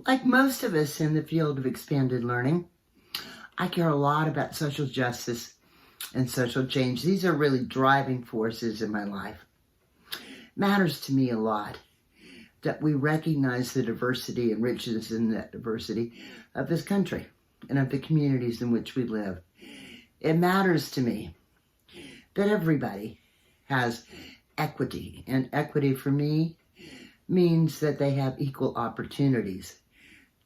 Like most of us in the field of expanded learning, I care a lot about social justice and social change. These are really driving forces in my life. It matters to me a lot that we recognize the diversity and richness in that diversity of this country and of the communities in which we live. It matters to me that everybody has equity, and equity for me means that they have equal opportunities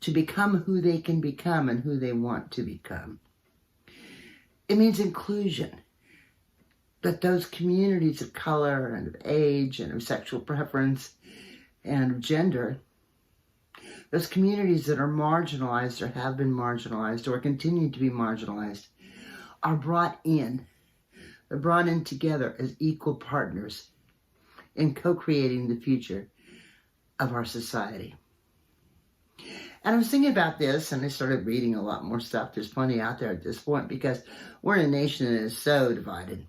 to become who they can become and who they want to become. It means inclusion, that those communities of color and of age and of sexual preference and of gender, those communities that are marginalized or have been marginalized or continue to be marginalized, are brought in. They're brought in together as equal partners in co-creating the future of our society. And I was thinking about this, and I started reading a lot more stuff. There's plenty out there at this point, because we're in a nation that is so divided,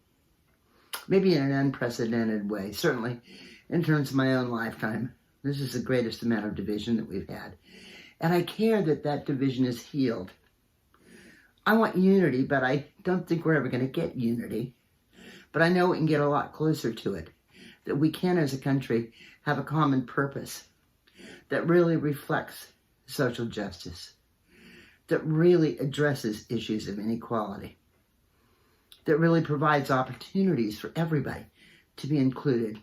maybe in an unprecedented way. Certainly, in terms of my own lifetime, this is the greatest amount of division that we've had. And I care that that division is healed. I want unity, but I don't think we're ever going to get unity. But I know we can get a lot closer to it, that we can, as a country, have a common purpose that really reflects social justice, that really addresses issues of inequality, that really provides opportunities for everybody to be included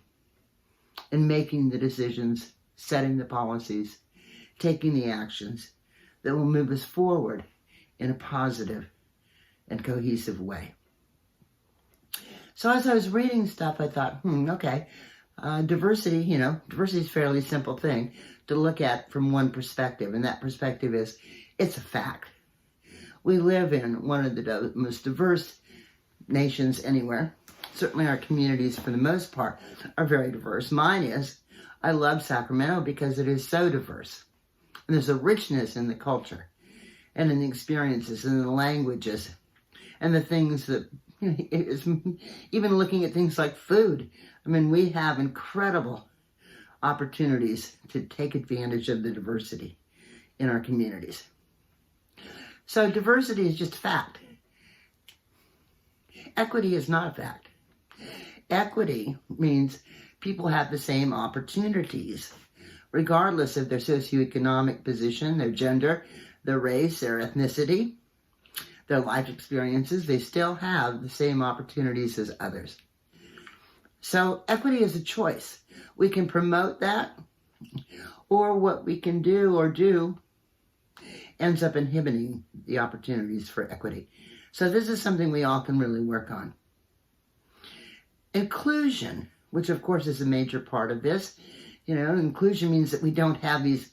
in making the decisions, setting the policies, taking the actions that will move us forward in a positive and cohesive way. So as I was reading stuff, I thought, okay, diversity is a fairly simple thing to look at from one perspective, and that perspective is, it's a fact. We live in one of the most diverse nations anywhere. Certainly our communities, for the most part, are very diverse. Mine is. I love Sacramento because it is so diverse. And there's a richness in the culture and in the experiences and the languages and the things that, even looking at things like food. I mean, we have incredible opportunities to take advantage of the diversity in our communities. So diversity is just a fact. Equity is not a fact. Equity means people have the same opportunities, regardless of their socioeconomic position, their gender, their race, their ethnicity, their life experiences. They still have the same opportunities as others. So equity is a choice. We can promote that, or what we can do ends up inhibiting the opportunities for equity. So this is something we all can really work on. Inclusion, which of course is a major part of this. Inclusion means that we don't have these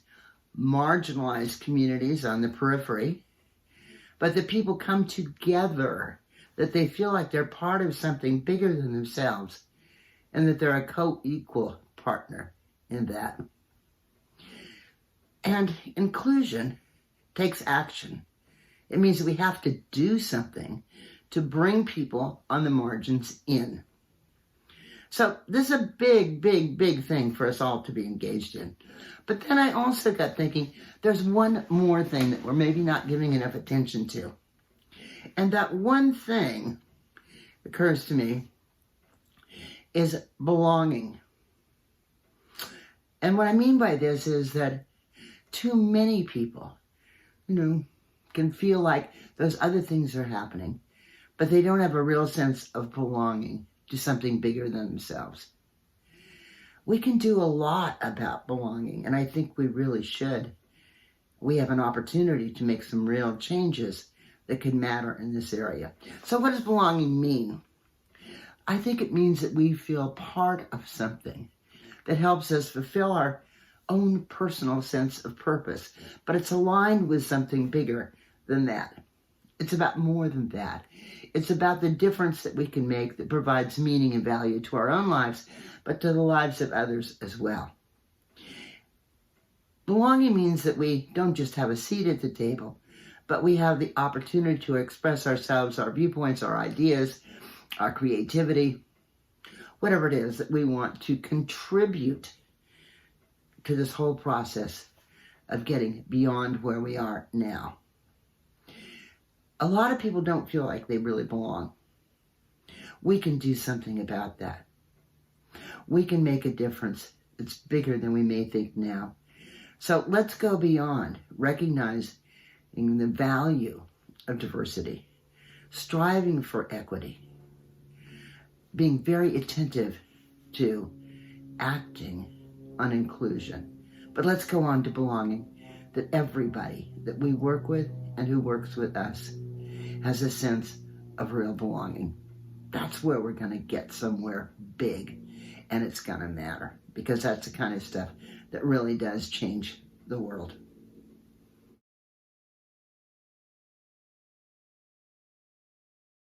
marginalized communities on the periphery, but that people come together, that they feel like they're part of something bigger than themselves, and that they're a co-equal partner in that. And inclusion takes action. It means that we have to do something to bring people on the margins in. So this is a big, big, big thing for us all to be engaged in. But then I also got thinking, there's one more thing that we're maybe not giving enough attention to. And that one thing occurs to me is belonging. And what I mean by this is that too many people, can feel like those other things are happening, but they don't have a real sense of belonging to something bigger than themselves. We can do a lot about belonging, and I think we really should. We have an opportunity to make some real changes that could matter in this area. So what does belonging mean? I think it means that we feel part of something that helps us fulfill our own personal sense of purpose, but it's aligned with something bigger than that. It's about more than that. It's about the difference that we can make that provides meaning and value to our own lives, but to the lives of others as well. Belonging means that we don't just have a seat at the table, but we have the opportunity to express ourselves, our viewpoints, our ideas, our creativity, whatever it is that we want to contribute to this whole process of getting beyond where we are now. A lot of people don't feel like they really belong. We can do something about that. We can make a difference that's bigger than we may think now. So let's go beyond recognizing the value of diversity, striving for equity, being very attentive to acting on inclusion. But let's go on to belonging, that everybody that we work with and who works with us has a sense of real belonging. That's where we're going to get somewhere big, and it's going to matter, because that's the kind of stuff that really does change the world.